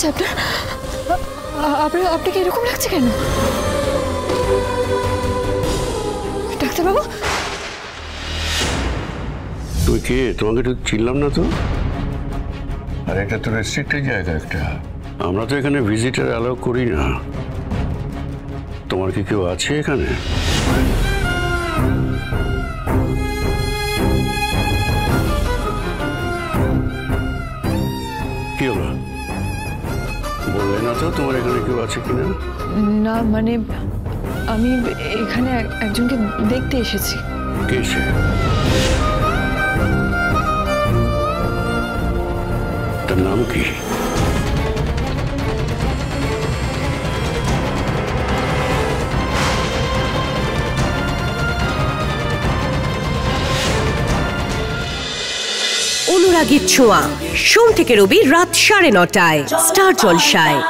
হয়েছে আপনার? আপনাকে এরকম লাগছে কেন ডাক্তারবাবু? তুই কে? তোমাকে তো চিনলাম না তো। আর এটা তো রেস্ট্রিক্টেড জায়গা একটা, আমরা তো এখানে ভিজিটার অ্যালাউ করি না। তোমার কি কেউ আছে এখানে? কি হলো, বললে না তো তোমার এখানে কেউ আছে কিনা? না মানে আমি এখানে একজনকে দেখতে এসেছি। কে সে? তার নাম কি? অনুরাগীর ছোঁয়া, সোম থেকে রবি রাত 9:30টায় স্টার জলসায়।